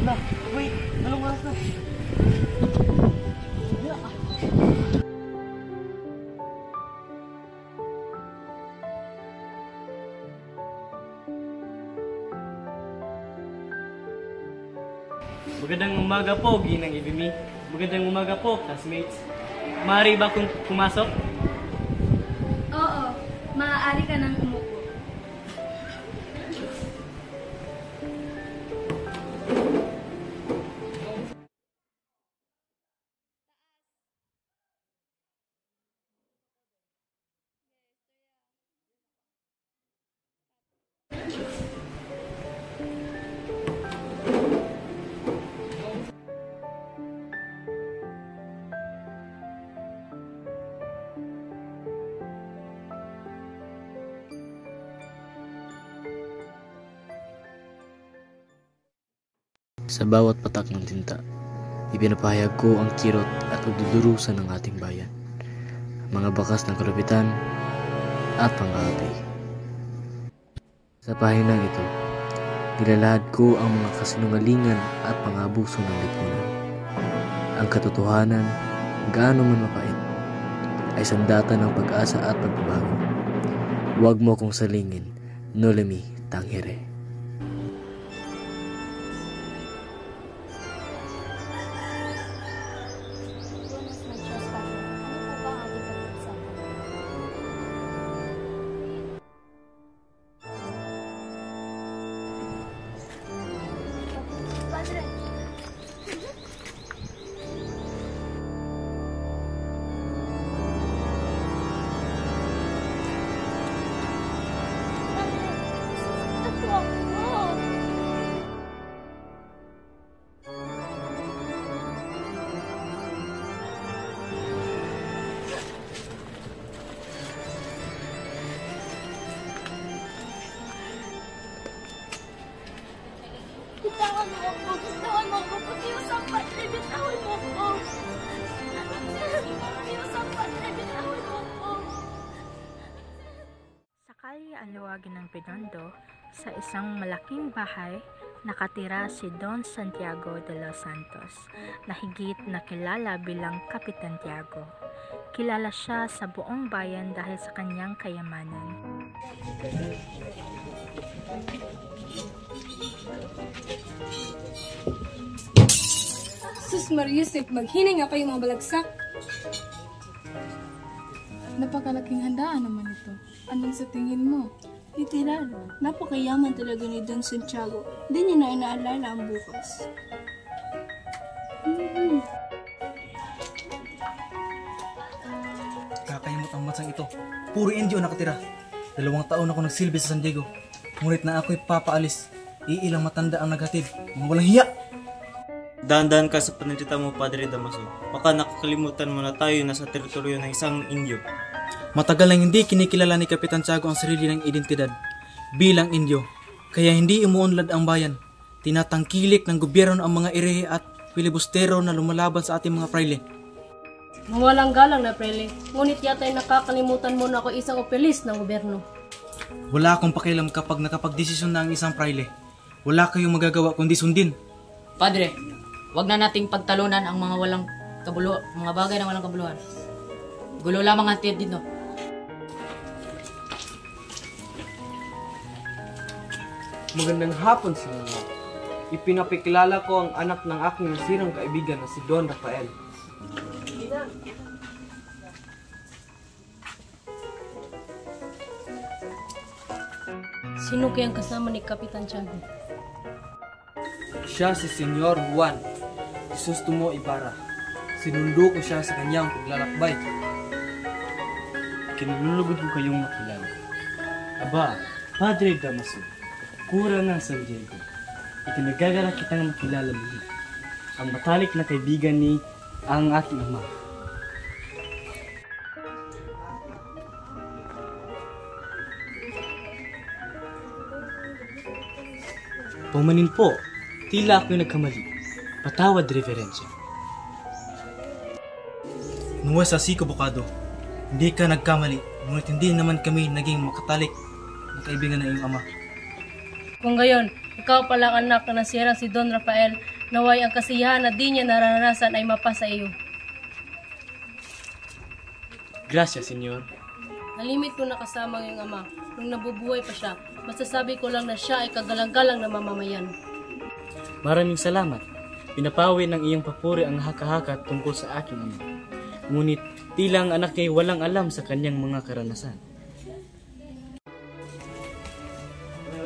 Na, wait, dalawang oras na. Magandang umaga po, Ginang Ibimi. Magandang umaga po, classmates. Maaari ba kung pumasok? Oo, maaari ka nang umupo. Sa bawat patak ng tinta, ipinapahayag ko ang kirot at pagdudurusa ng ating bayan, mga bakas ng kalupitan at pang-aapi. Sa pahinang ito, nilalahad ko ang mga kasinungalingan at pang-abuso ng lipunan. Ang katotohanan, gaano man mapait, ay sandata ng pag-asa at pagbabago. Huwag mo kong salingin, noli me tangere. Bitawan mo ako. Pakiusap, Padre. Bitawan mo ako. Pakiusap, Padre. Bitawan mo ako. Sa kalye Aluwagin ng Binondo, sa isang malaking bahay, nakatira si Don Santiago de los Santos, na higit na kilala bilang Kapitan Tiago. Kilala siya sa buong bayan dahil sa kanyang kayamanan. Sus Mariusip, maghinay nga kayo mga balagsak. Napakalaking handaan naman ito. Anong sa tingin mo? Literal, napakayaman talaga ni Don Santiago. Hindi niya na inaalala ang bukas. Kakayamot ang mansang ito. Puro Indio nakatira. 2 taon ako nagsilbi sa San Diego. Ngunit na ako'y papaalis. Iilang matanda ang naghatid. Mga walang hiya! Dahan-dahan ka sa pananalita mo, Padre Damaso. Baka nakakalimutan mo na tayo nasa teritoryo ng isang Indio. Matagal nang hindi kinikilala ni Kapitan Tiago ang sarili ng identidad bilang Indio. Kaya hindi umuunlad ang bayan. Tinatangkilik ng gobyerno ang mga irehe at filibustero na lumalaban sa ating mga praile. Mawalang galang na praile. Ngunit yata'y nakakalimutan mo na ako isang opilis ng gobyerno. Wala akong pakialam kapag nakapagdesisyon na ang isang praile. Wala kayong magagawa kundi sundin. Padre, wag na nating pagtalunan ang mga bagay na walang kabuluhan. Gulo lamang ang tiyad dito. Magandang hapon sa inyo. Ipinapikilala ko ang anak ng aking nasirang kaibigan na si Don Rafael. Sino kayang kasama ni Kapitan Tiago? Siya si Senyor Juan Crisostomo Ibarra. Sinundo ko siya sa kanyang paglalakbay. Kinululugod ko kayong makilala. Aba, Padre Damaso, kura ng San Diego. Itinagagala kitang makilala muli. Ang matalik na kaibigan ni ang aking ama. Pumanin po, tila ako'y nagkamali. Patawad, Reverencia. Nuwes sa Siko Bocado, hindi ka nagkamali Ngunit hindi naman kami naging makatalik na kaibigan ng iyong ama. Kung gayon, ikaw palang anak na nasirang si Don Rafael, naway ang kasiyahan na di niya naranasan ay mapasa iyo. Gracias, Senyor. Nalimit ko nakasama ang iyong ama. Nung nabubuhay pa siya, masasabi ko lang na siya ay kagalang-galang na mamamayan. Maraming salamat. Pinapawi ng iyong papuri ang haka-haka tungkol sa aking ama. Ngunit tila ang anak ay walang alam sa kanyang mga karanasan.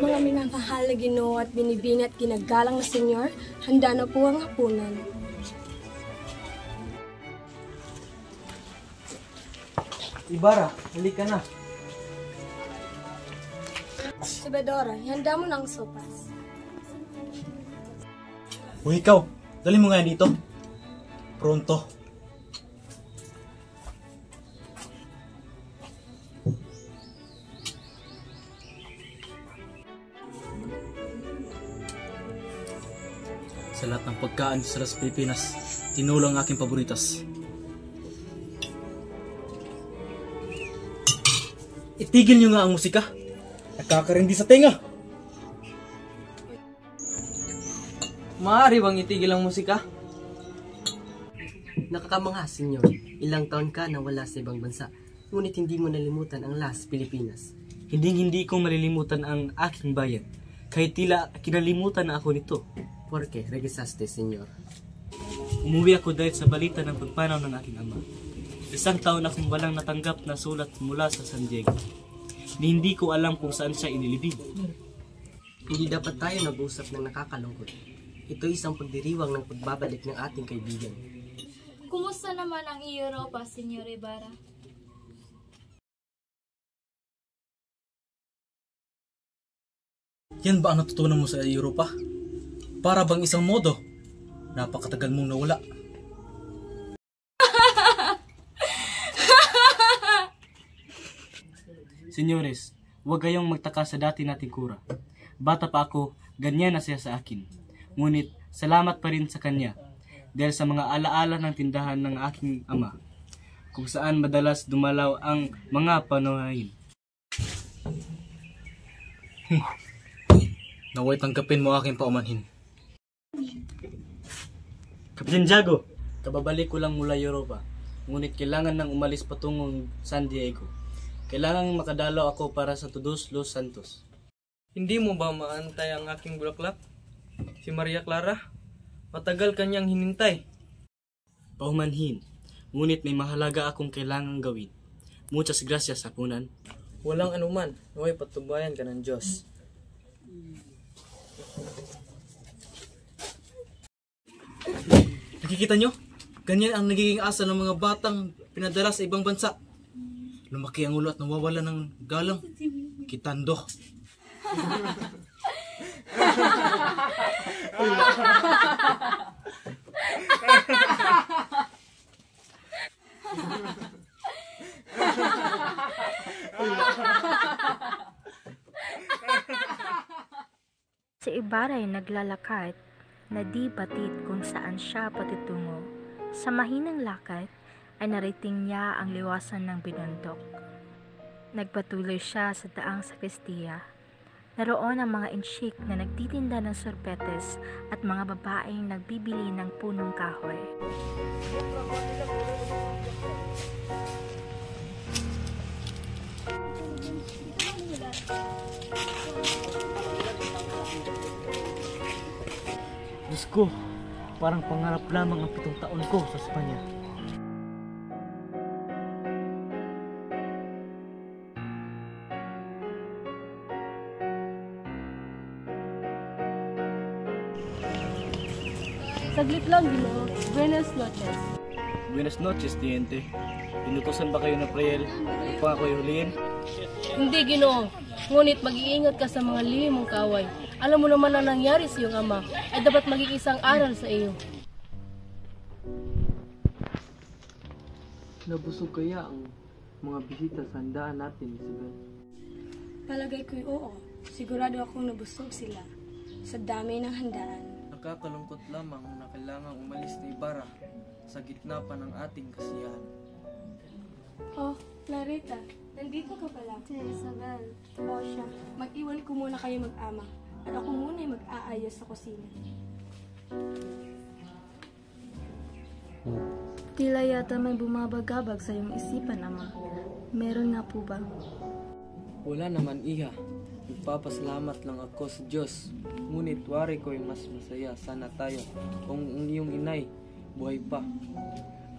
Mga minamahal na Ginoo at binibini at ginagalang na Senyor, handa na po ang hapunan. Ibarra, halika na. Subedora, ihanda mo na ang sopas. O ikaw, dali mo nga dito. Pronto. Sa lahat ng pagkaan sa Las Pilipinas, tinulang aking paboritas. Itigil nyo nga ang musika. Nakakarindi sa tenga. Maaari bang itigil ang musika? Nakakamangha, senyor. Ilang taon ka na wala sa ibang bansa, ngunit hindi mo nalimutan ang Las Pilipinas. Hindi ko malilimutan ang aking bayan, kahit tila kinalimutan na ako nito. Porque regresaste, senyor. Umuwi ako dahil sa balita ng pagpanaw ng aking ama. Isang taon akong walang natanggap na sulat mula sa San Diego. Hindi ko alam kung saan siya inilibing. Hindi dapat tayo nag-usap ng nakakalungkot. Ito isang pagdiriwang ng pagbabalik ng ating kaibigan. Kumusta naman ang Europa, Senyor Ibarra? Yan ba ang natutunan mo sa Europa? Para bang isang modo? Napakatagal mong nawala. Senyores, huwag kayong magtaka sa dati nating kura. Bata pa ako, ganyan na siya sa akin. Ngunit, salamat pa rin sa kanya dahil sa mga alaala ng tindahan ng aking ama, kung saan madalas dumalaw ang mga panuhain. Naway tanggapin mo aking paumanhin. Kapitan Tiago, kababalik ko lang mula Europa. Ngunit kailangan nang umalis patungong San Diego. Kailangan makadalaw ako para sa Todos Los Santos. Hindi mo ba maantay ang aking bulaklak? Si Maria Clara? Matagal kanyang hinintay. Paumanhin, ngunit may mahalaga akong kailangang gawin. Muchas gracias, hapunan. Walang anuman, naway patubayan ka ng Diyos. Nakikita nyo? Ganyan ang nagiging asa ng mga batang pinadala sa ibang bansa. Lumaki ang ulo at nawawala ng galang. Kitando. Si Ibarra ay naglalakad na di batid kung saan siya patitungo. Sa mahinang lakad ay narating niya ang liwasan ng binundok. Nagpatuloy siya sa daang sakristiya. Naroon ang mga insyik na nagtitinda ng sorbetes at mga babaeng nagbibili ng punong kahoy. Diyos ko, parang pangarap lamang ang 7 taon ko sa Espanya. Saglit lang, Ginoo. Buenas noches. Buenas noches, Teniente. Inutosan ba kayo na Priel upang ako ihulihin? Hindi, Ginoo. Ngunit mag-iingat ka sa mga lihim mong kaaway. Alam mo naman ang nangyari sa iyong ama ay dapat maging isang aral sa iyo. Nabusog kaya ang mga bisita sa handaan natin, Isabel? Palagay ko'y oo. Sigurado akong nabusog sila sa dami ng handaan. Nakakalungkot lamang na kailangang umalis ni Ibarra sa gitna pa ng ating kasiyahan. Oh, Clarita, Nandito ka pala. Si Isabel. O siya, mag-iwan ko muna kayo mag-ama. At ako muna ay mag-aayos sa kusina. Tila yata may bumabagabag sa iyong isipan, Ama. Meron nga po ba? Wala naman, Iha. Nagpapasalamat lang ako sa Diyos. Ngunit wari ko'y mas masaya. Sana tayo, kung ang iyong inay, buhay pa,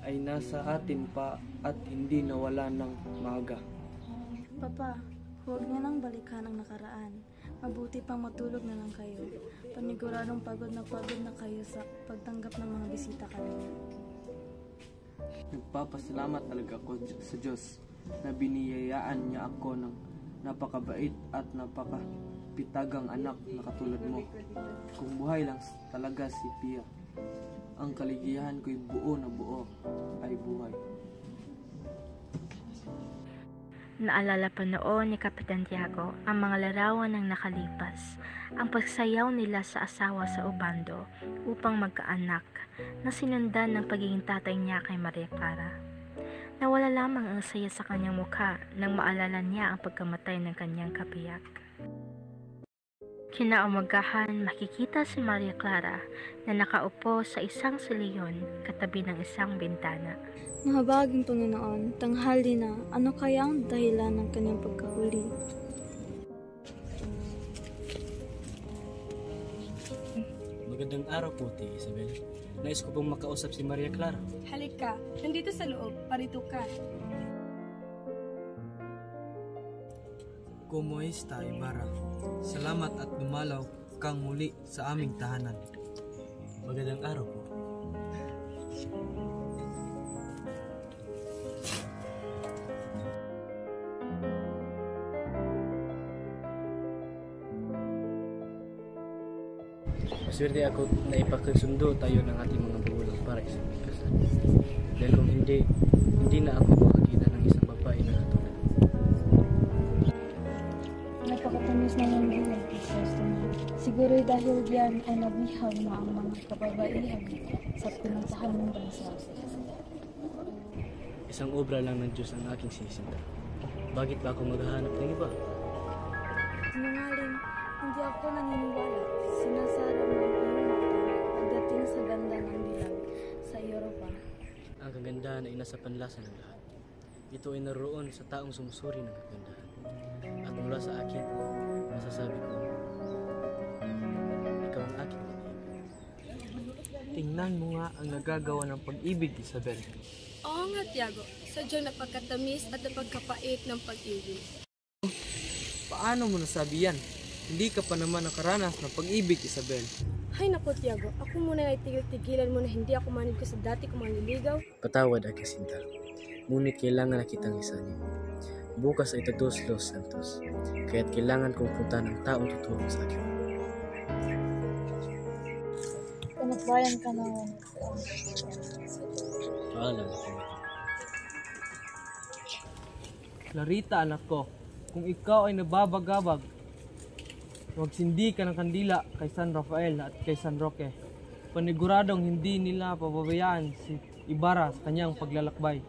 ay nasa atin pa at hindi nawala ng maaga. Papa, huwag niyo nang balikan ang nakaraan. Mabuti pang matulog na lang kayo. Paniguradong pagod na kayo sa pagtanggap ng mga bisita kanina. Nagpapasalamat talaga ako sa Diyos na biniyayaan niya ako ng napakabait at napakapitagang anak na katulad mo. Kung buhay lang talaga si Pia, ang kaligayahan ko'y buo na buo ay buhay. Naalala pa noon ni Kapitan Tiago ang mga larawan ng nakalipas, ang pagsayaw nila sa asawa sa Ubando upang magkaanak na sinundan ng pagiging tatay niya kay Maria Clara. Nawala lamang ang saya sa kanyang mukha nang maalala niya ang pagkamatay ng kanyang kabiyak. Kinaumagahan, makikita si Maria Clara na nakaupo sa isang siliyon katabi ng isang bintana. Mahabaging Panginoon, tanghali na, ano kaya ang dahilan ng kanyang pagkahuli? Magandang araw po, Ate Isabel. Nais ko pong makausap si Maria Clara. Halika, nandito sa loob, parito ka. Kumusta, Ibarra? Salamat at dumalaw kang muli sa aming tahanan. Magandang araw po. Maswerte ako na ipagkasundo tayo ng ating mga magulang para isang kasal. Dahil kung hindi na ako makakita ng isang babae na katulad. Napakatamis na ng buhay, siguro dahil diyan ay nabihag na ang mga kababaihan sa pinuntahan ng bansa. Isang obra lang ng Diyos ang aking sinisinta. Bakit ba ako maghahanap ng iba? Sinungaling, hindi ako naniniwala. Sinasara mo ang iyong mata pagdating sa ganda ng dilag sa Europa. Ang kagandahan ay nasa panlasa ng lahat. Ito ay naroon sa taong sumusuri ng kagandahan. At mula sa akin, masasabi ko, ikaw ang aking pag-ibig. Tingnan mo nga ang nagagawa ng pag-ibig, Isabel. Oo nga, Tiago. Sadyang napagkatamis at napagkapait ng pag-ibig. Paano mo nasabi yan? Hindi ka pa naman nakaranas ng pag-ibig, Isabel. Hay naku, Tiago. Ako muna ay tigil-tigilan mo na hindi ako manid ko sa dati kong manliligaw. Patawad, aking sinta. Ngunit kailangan na kitang isanin. Bukas ay Todos Los Santos, kaya't kailangan kong puntahan ang taong tutulong sa akin. Pinagbayan ka na. Paalam. Clarita, anak ko, kung ikaw ay nababagabag, magsindi ka ng kandila kay San Rafael at kay San Roque. Paniguradong hindi nila pababayaan si Ibarra sa kanyang paglalakbay.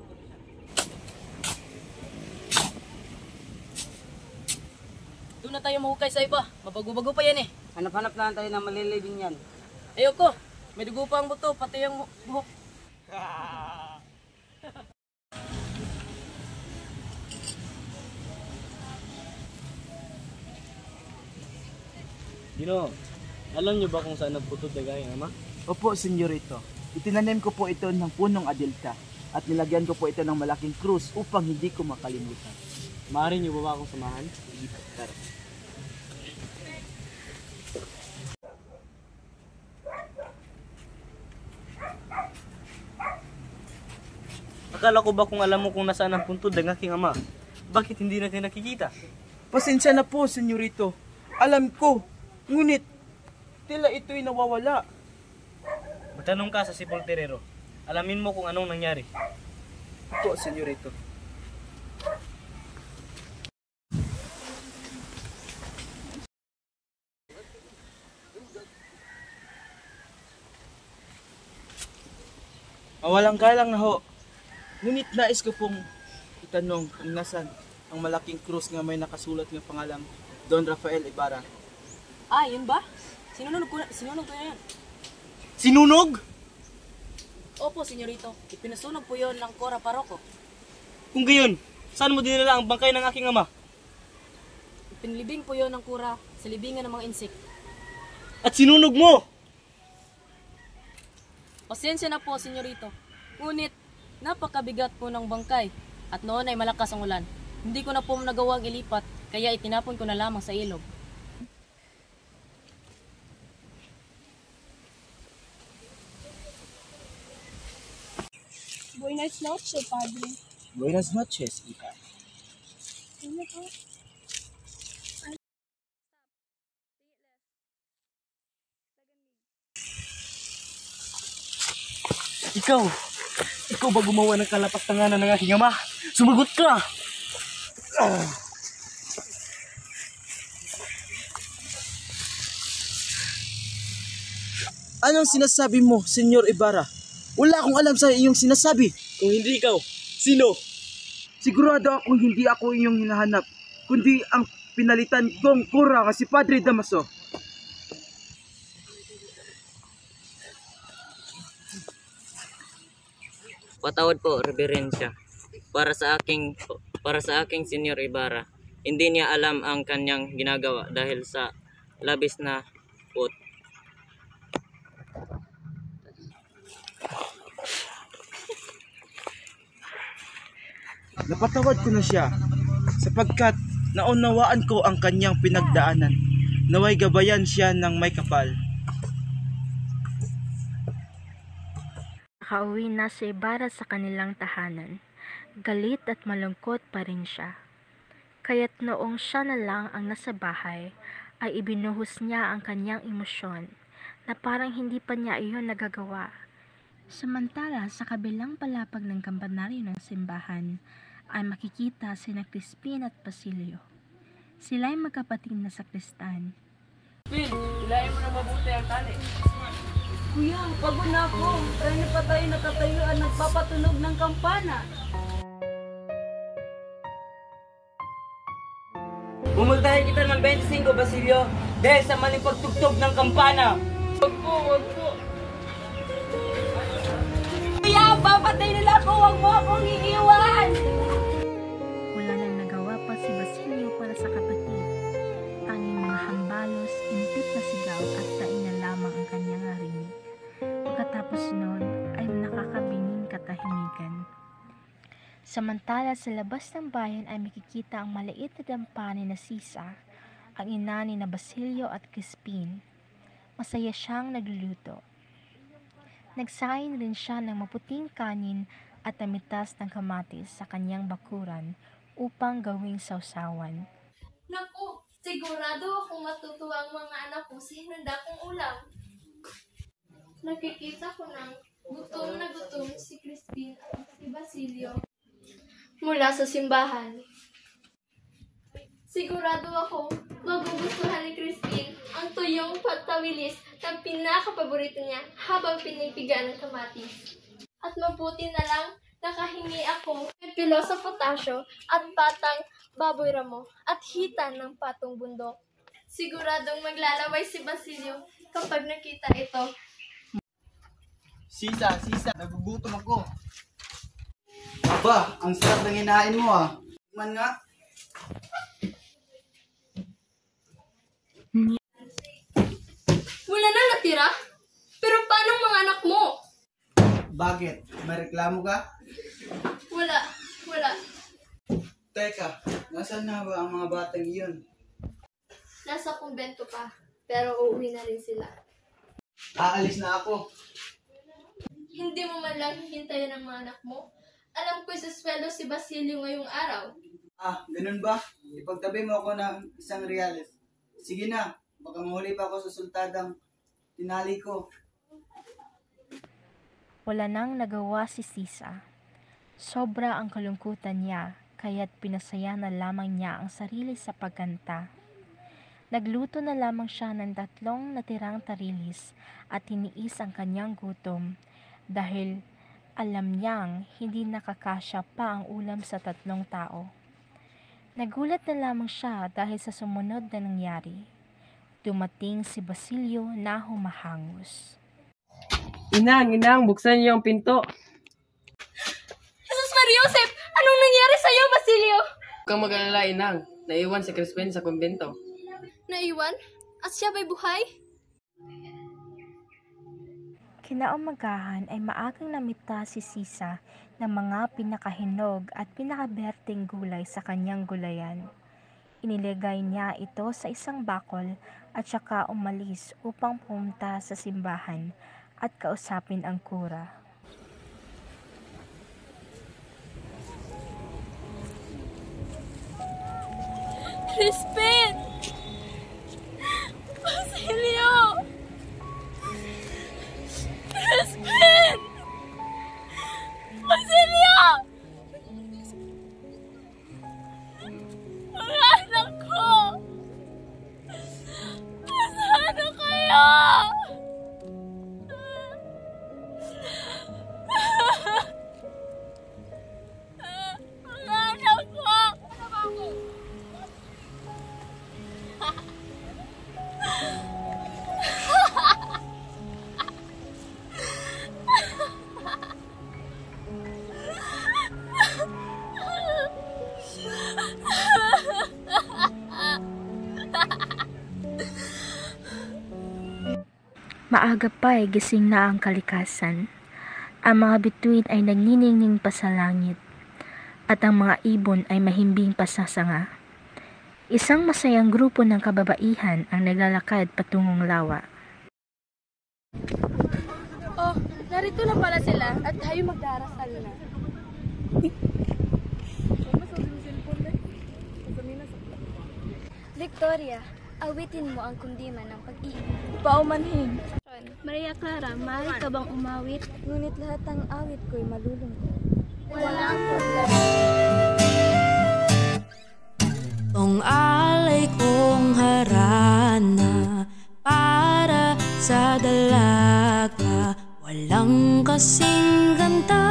Doon na tayo mahukay sa iba. Mabago-bago pa yan eh. Hanap-hanap lang tayo ng malilibing yan. Ayoko. May dugo pa ang buto, pati ang buhok. Gino, alam niyo ba kung saan nagputod na gayang ama? Opo, senyorito. Itinanim ko po ito ng punong adelta at nilagyan ko po ito ng malaking krus upang hindi ko makalimutan. Maaari niyo ba akong samahan? Tara. Akala ko ba kung alam mo kung nasaan ang puntod ng aking ama? Bakit hindi natin nakikita? Pasensya na po, senyorito. Alam ko, ngunit tila ito'y nawawala. Magtanong ka sa sepulturero. Alamin mo kung anong nangyari. Opo, senyorito. Mawalang galang na ho. Ngunit nais ko pong itanong kung nasan ang malaking krus nga may nakasulat nga pangalang Don Rafael Ibarra. Ah, yun ba? Sinunog ko na yan. Sinunog? Opo, senyorito. Ipinasunog po yon ng Cora Paroko. Kung gayon, saan mo dinala ang bangkay ng aking ama? Ipinlibing po yon ng Cora sa libingan ng mga insik. At sinunog mo! Pasensya na po, senyorito. Ngunit, napakabigat po ng bangkay at noon ay malakas ang ulan. Hindi ko na po nagawang ilipat, kaya itinapon ko na lamang sa ilog. Buenas noches, padre. Buenas noches, hija. Ano po? Ikaw ba gumawa ng kalapastanganan ng aking ama? Sumagot ka! Anong sinasabi mo, Senyor Ibarra? Wala akong alam sa iyong sinasabi. Kung hindi ikaw, sino? Sigurado akong hindi ako iyong hinahanap, kundi ang pinalitan kong kura si Padre Damaso. Patawad po, reverensya. Para sa aking Senyor Ibarra, hindi niya alam ang kanyang ginagawa dahil sa labis na pot. Napatawad ko na siya sapagkat naunawaan ko ang kanyang pinagdaanan. Naway gabayan siya ng may kapal. Nakauwi na si Ibarra sa kanilang tahanan. Galit at malungkot pa rin siya. Kaya't noong siya na lang ang nasa bahay, ay ibinuhos niya ang kanyang emosyon na parang hindi pa niya iyon nagagawa. Samantala, sa kabilang palapag ng kampanaryo ng simbahan, ay makikita sina Crispin at Basilio. Sila ay magkapatid na sakristan. Pin, hilahin mo na mabuti ang tali. Kuya, pagod na ako. Try na pa tayo nakatayo at nagpapatunog ng kampana. Bumultahin kita ng 25, Basilio, dahil sa maling pagtugtog ng kampana. Wag po. Kuya, papatay nila ako. Huwag mo akong iiwan. Wala nang nagawa pa si Basilio para sa kapatid. Tanging mga hambalos, impit na sigaw at tain na lamang ang kanyang narinig. Pagkatapos noon ay nakakabinging katahimikan. Samantala sa labas ng bayan ay makikita ang maliit na dampani na Sisa, ang ina ni na Basilio at Crispin. Masaya siyang nagluluto. Nagsain rin siya ng maputing kanin at namitas ng kamatis sa kanyang bakuran upang gawing sausawan. Naku, sigurado akong matutuwa ang mga anak ko sa hinanda kong ulam. Nakikita ko ng gutom na gutom si Crispin at si Basilio mula sa simbahan. Sigurado ako magugustuhan ni Crispin ang tuyong patawilis na pinakapaborito niya habang pinipigaan ng kamatis. At mabuti na lang nakahingi ako ng pilo sa potasyo at patang baboy ramo at hitan ng patong bundok. Siguradong maglalaway si Basilio kapag nakita ito. Sisa, nagugutom ako. Aba, ang sarap ng hinain mo ah. Man nga. Wala na natira? Pero paano mga anak mo? Bakit? May reklamo ka? Wala. Teka, nasaan na ba ang mga batang iyon? Nasa kumbento pa, pero uuwi na rin sila. Aalis na ako. Hindi mo man lang hihintayin ang mga anak mo? Alam ko susweldo si Basilio ngayong araw. Ah, ganun ba? Ipagtabi mo ako ng isang reales. Sige na, baka mahuli pa ako sa sultadang tinali ko. Wala nang nagawa si Sisa. Sobra ang kalungkutan niya, kaya't pinasaya na lamang niya ang sarili sa pagkanta. Nagluto na lamang siya ng 3 natirang tarilis at tiniis ang kanyang gutom dahil alam niyang hindi nakakasya pa ang ulam sa 3 tao. Nagulat na lamang siya dahil sa sumunod na nangyari. Dumating si Basilio na humahangos. Inang, buksan niyo ang pinto. Jesus Maria Joseph! Anong nangyari sa'yo, Basilio? Huwag kang mag-alala, Inang. Naiwan si Crispin sa kumbento. Naiwan? At siya ba'y buhay? Kinaumagahan ay maagang namita si Sisa ng mga pinakahinog at pinakaberteng gulay sa kanyang gulayan. Iniligay niya ito sa isang bakol at saka umalis upang pumunta sa simbahan at kausapin ang kura. Crispin! Basilio! Crispin! Basilio! Mga anak ko! Nasaan na kayo? Mga anak ko! Maaga pa ay gising na ang kalikasan. Ang mga bituin ay nagniningning pa sa langit, at ang mga ibon ay mahimbing pa sa sanga. Isang masayang grupo ng kababaihan ang naglalakad patungong lawa. Oh, narito na pala sila at tayo magdarasal na. Victoria, awitin mo ang kundiman ng pag-ibig. Paumanhin. Maria Clara, maaari ka bang umawit? Ngunit lahat ng awit ko'y malulungkot. Walang problema. Ang alay kong harana para sa dalaga, walang kasing ganda.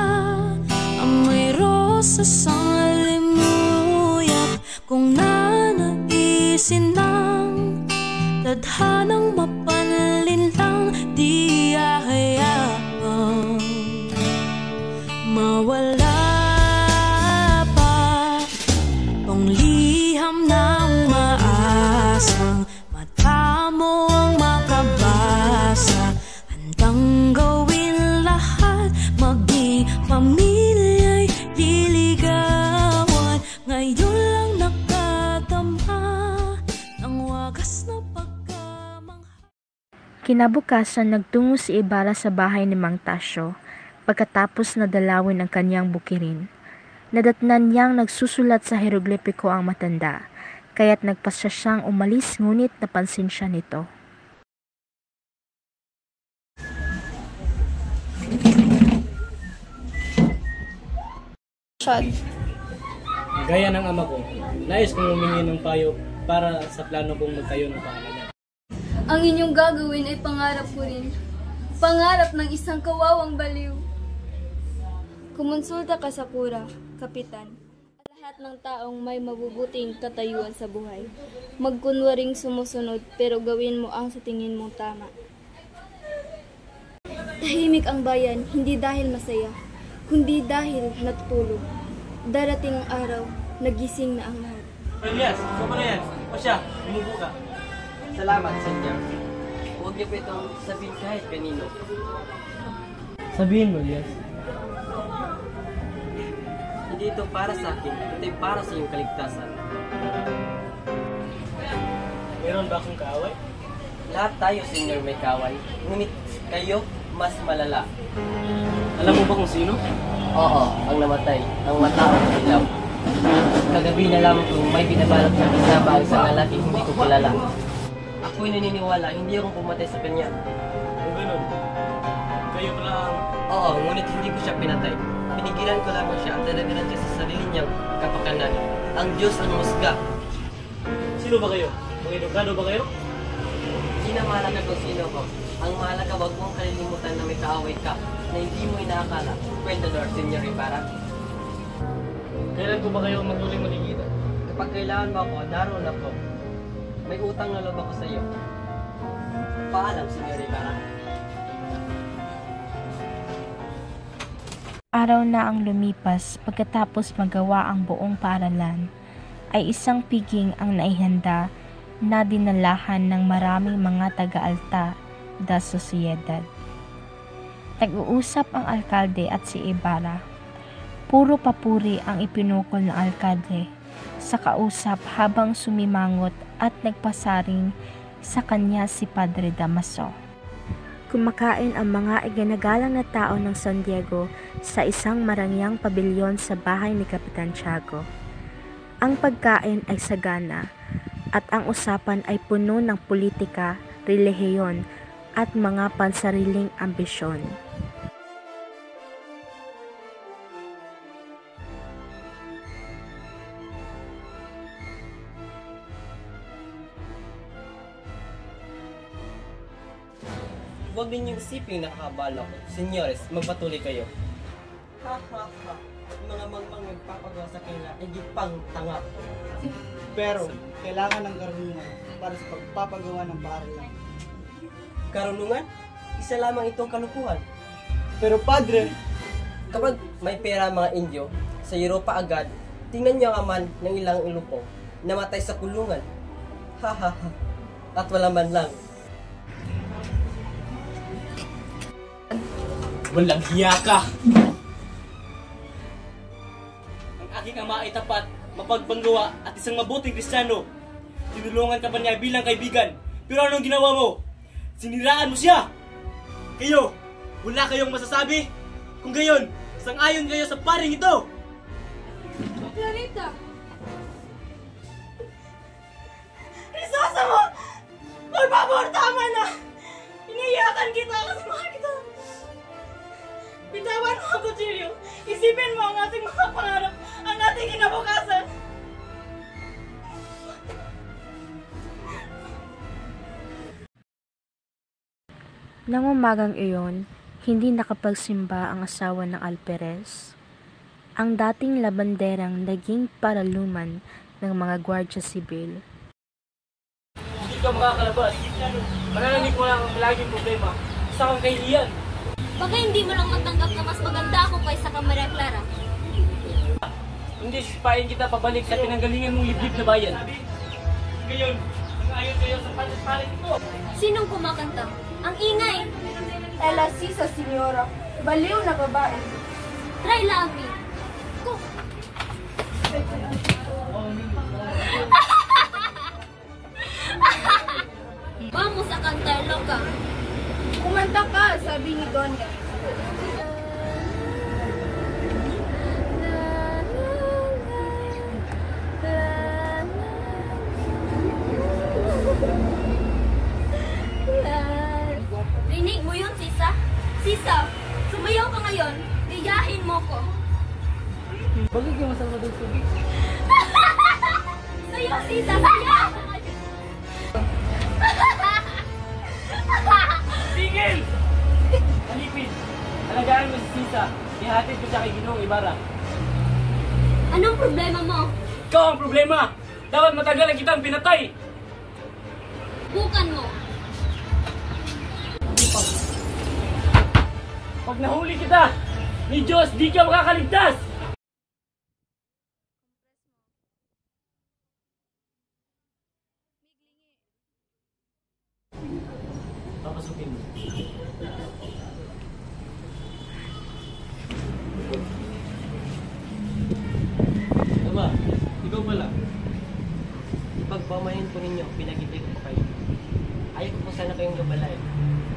Ang may rosas ang alimuyak, kung nanaisin ng tadhanang mapanlin lang, di hayaang mawala pa pangliham ng maasang mata mo ang makabasa. Handang gawin lahat, maging pamilya'y liligawan. Ngayon lang nakatama ng wagas na Kinabukasan, nagtungo si Ibarra sa bahay ni Mang Tasio. Pagkatapos na dalawin ang kanyang bukirin, nadatnan niyang nagsusulat sa hieroglipiko ang matanda, kaya't nagpasya siyang umalis, ngunit napansin siya nito. Gaya ng ama ko, nais kong humingi ng payo para sa plano kong magtayo ng pamahalaan. Ang inyong gagawin ay pangarap ko rin. Pangarap ng isang kawawang baliw. Kumonsulta ka sa kura, kapitan. Lahat ng taong may mabubuting katayuan sa buhay. Magkunwaring sumusunod, pero gawin mo ang sa tingin mong tama. Tahimik ang bayan, hindi dahil masaya, kundi dahil natutulog. Darating ang araw, nagising na ang lahat. Elias, saan na yan? O siya, bumubo ka. Salamat, Senyor. Huwag niyo po itong sabihin kahit kanino. Sabihin mo, Elias. Hindi ito para sa akin, ito ay para sa iyong kaligtasan. Meron ba akong kaaway? Lahat tayo, Senyor, may kaaway. Ngunit kayo, mas malala. Alam mo ba kung sino? Oo, ang namatay, ang mataong ilaw. Kagabi na lamang kung may binabalak na kasama ang isang lalaki hindi ko kilala. Ako'y naniniwala, hindi akong pumatay sa kanya. Kung ganun, kayo pala ang... Oo, ngunit hindi ko siya pinatay. Pinigilan ko lamang siya at dadaganan siya sa sarili niyang kapakanan. Ang Diyos ang musga. Sino ba kayo? Mga edukado ba kayo? Hindi na mahalaga kung sino ko. Ang mahalaga, wag mong kalilimutan na may kaaway ka na hindi mo inaakala. Kwenta, Lord, Senyor Ibarra. Kailan ko ba kayo maghuling makikita? Kapag kailangan mo ako, naroon ako. May utang na loob ako sa iyo. Paalam, Senyor Ibarra. Araw na ang lumipas pagkatapos magawa ang buong paaralan, ay isang piging ang naihanda na dinalahan ng maraming mga taga-alta da sosyedad. Nag-uusap ang alkalde at si Ibarra. Puro papuri ang ipinukol ng alkalde sa kausap habang sumimangot at nagpasaring sa kanya si Padre Damaso. Kumakain ang mga iginagalang na tao ng San Diego sa isang marangyang pabilyon sa bahay ni Kapitan Tiago. Ang pagkain ay sagana at ang usapan ay puno ng politika, relihiyon at mga pansariling ambisyon. Huwag ninyong isipin nakakabala ko. Senyores, magpatuloy kayo. Ha ha ha. Mga mangmang nagpapagawa sa kanila ay gipang tanga. Pero, kailangan ng karunungan para sa pagpapagawa ng paaralan. Karunungan? Isa lamang itong kalukuhan. Pero Padre, kapag may pera mga Indio, sa Europa agad, tingnan niyo ang aman ng ilang ilupong, namatay sa kulungan. Ha ha ha. At wala man lang. Walang hiya ka! Ang aking ama ay tapat, mapagbanggawa at isang mabuting Kristiyano. Tinulungan ka pa niya bilang kaibigan. Pero anong ginawa mo? Siniraan mo siya! Kayo, wala kayong masasabi? Kung gayon, sang-ayon kayo sa paring ito! Clarita! Risosa mo! Por favor, tama na! Iniiyakan kita kasi mahal kita! Bitawan mo ako, Julio! Isipin mo ang ating mga pangarap, ang ating kinabukasan! Nang umagang iyon, hindi nakapagsimba ang asawa ng Alperes. Ang dating labanderang naging paraluman ng mga gwardya sibil. Hindi ka makakalabas. Manananig mo lang ang laging problema. Isa kang kahihiyan. Baka hindi mo lang matanggap na mas maganda ako kaysa ka Maria Clara. Hindi sipain kita pabalik sa pinanggalingan mong liblib na bayan. Ngayon, ayon kayo sa palit ito. Sinong kumakanta? Ang ingay! Ella Sisa, senyora. Baliw na babae. Try lami. Ko. Vamos a cantar, loca. Kumanta ka, sabi ni Donya. Rinig mo yun, Sisa? Sisa, sumayaw ka ngayon. Gayahin mo ko. Bakit yung masama doon sa Sayaw, Sisa! Sayaw! Tigil! Alipin! Alagaan mo si Sisa. Ihatid ko siya kay Ginoong Ibarra. Anong problema mo? Ikaw ang problema! Dapat matagal ang kitang pinatay! Bukan mo. Pag nahuli kita, ni Diyos, di ka makakaligtas! Papasukin mo. Ama, ikaw pala. Ipagpamahin po ninyo, pinagitay ko kayo. Ayaw ko po sana kayong gabalay.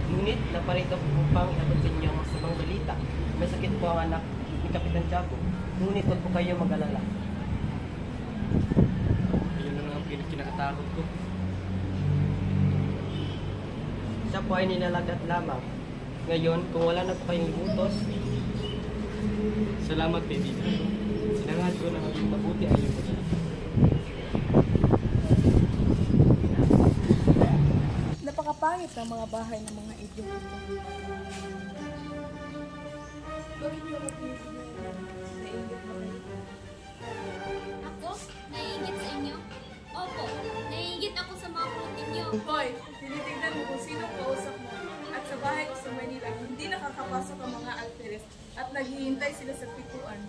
Ngunit naparito ko upang iabot sa inyo ang masamang balita. May sakit po ang anak ni Kapitan Tiago. Ngunit huwag po kayo mag-alala. Ayun na lang ang kinakatakot ko. Siya po ay nilalagat lamang. Ngayon, kung wala na po kayong ibutos, salamat, baby. Sinangad ko na maging mabuti ang iyong pagkakas. Napakapangit ng mga bahay ng mga idyo. Bakit yung Ako? Naiingit sa Hoy, tinitignan mo kung sinong kausap mo. At sa bahay ko sa Manila, hindi nakakapasok ang mga alferes at naghihintay sila sa pituan.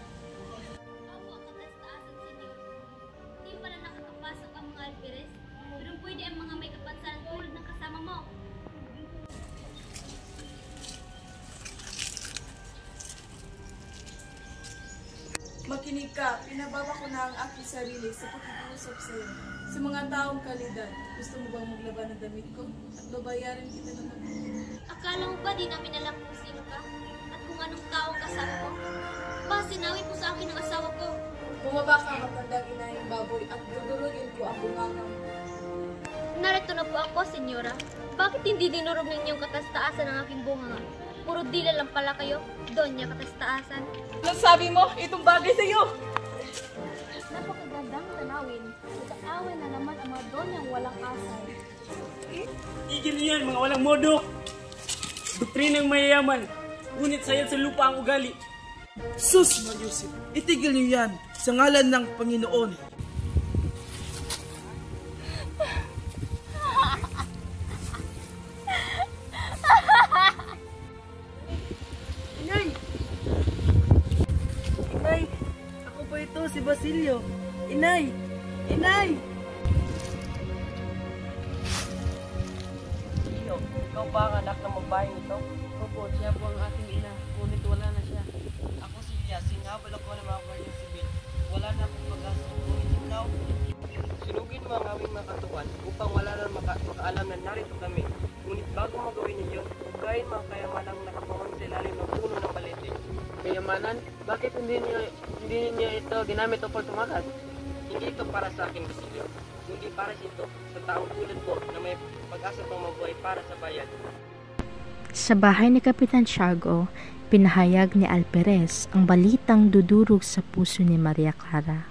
Hindi pala nakakapasok ang mga alferes, pero pwede ang mga may kapansanan tulad ng kasama mo. Makinig ka, pinababa ko na ang aking sarili sa pakikiusap sa iyo. Sa mga taong kalidad, gusto mo bang maglaban ng damit ko? At babayaran kita naman. Akala mo ba di namin alam kung sino ka? At kung anong taong kasama mo? Ba, sinawi mo sa akin ang asawa ko. Bumaba ka, matandang inahing baboy, at dudurugin ko ang bunganga mo. Narito na po ako, senyora. Bakit hindi dinurog ninyo ang katastaasan ng aking bunganga? Puro dila lang pala kayo, donya katastaasan. Anong sabi mo? Itong bagay sa iyo! Napakagandang tanawin. Nag-aaway na naman ang mga donyang walang asal. Igil niyo yan, mga walang modok! Doktrinang mayayaman, ngunit sayad sa lupa ang ugali. Sus, Mariusip, itigil niyo yan sa ngalan ng Panginoon. Inay! Inay! Ako po ito, si Basilio. Inay! Inay! Ikaw ba ang anak ng babae nito? Opo, siya po ang aking ina, ngunit wala na siya. Ako si Lia, sinhabol ako ng mga guardian civil. Wala na akong pag-asa, ngunit ikaw. Sunugin mo ang aming mga katuan upang wala na makaalam na narito kami. Ngunit bago magawin niyo, hugayin mo ang kayamanang nakapangon sa ilalim ng puno ng balete. Kayamanan? Bakit hindi niyo ito ginamit o tumakas? Hindi ito para sa akin, Basilio. Hindi para ito sa taong tulad ko na may pag-asa pang mabuhay para sa bayan. Sa bahay ni Kapitan Tiago, pinahayag ni Alferez ang balitang dudurog sa puso ni Maria Clara.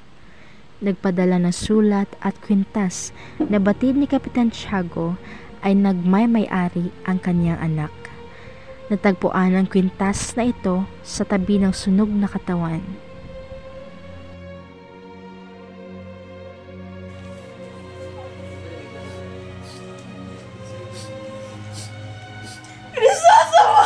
Nagpadala ng sulat at kwintas na batid ni Kapitan Tiago ay nagmay-may-ari ang kanyang anak. Natagpuan ang kwintas na ito sa tabi ng sunog na katawan. Crisosto mo!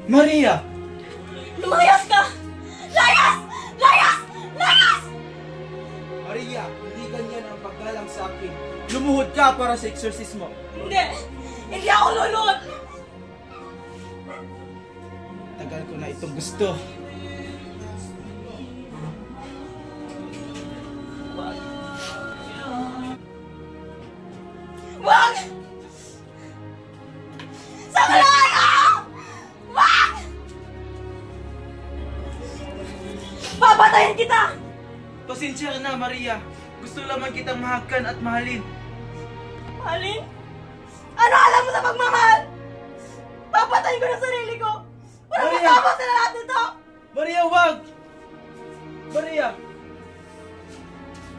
Maria! Lumayas ka! Layas! Layas! Layas! Maria, hindi ganyan ang paggalang sa akin. Lumuhod ka para sa eksorsismo. Hindi! Hindi ako lulod! Tagal ko na itong gusto. Wag! Samalaan ako! Wag! Papatayin kita! Pasensya ka na, Maria. Gusto lamang kitang mahagkan at mahalin. Mahalin? Ano alam mo sa pagmamahal? Papatayin ko na sarili ko! Para matapos na lahat ito! Maria, wag! Maria!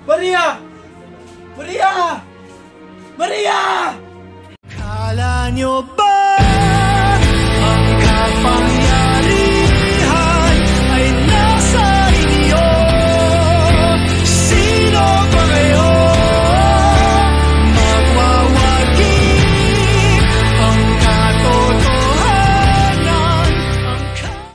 Maria! Maria! Maria! Kala nyo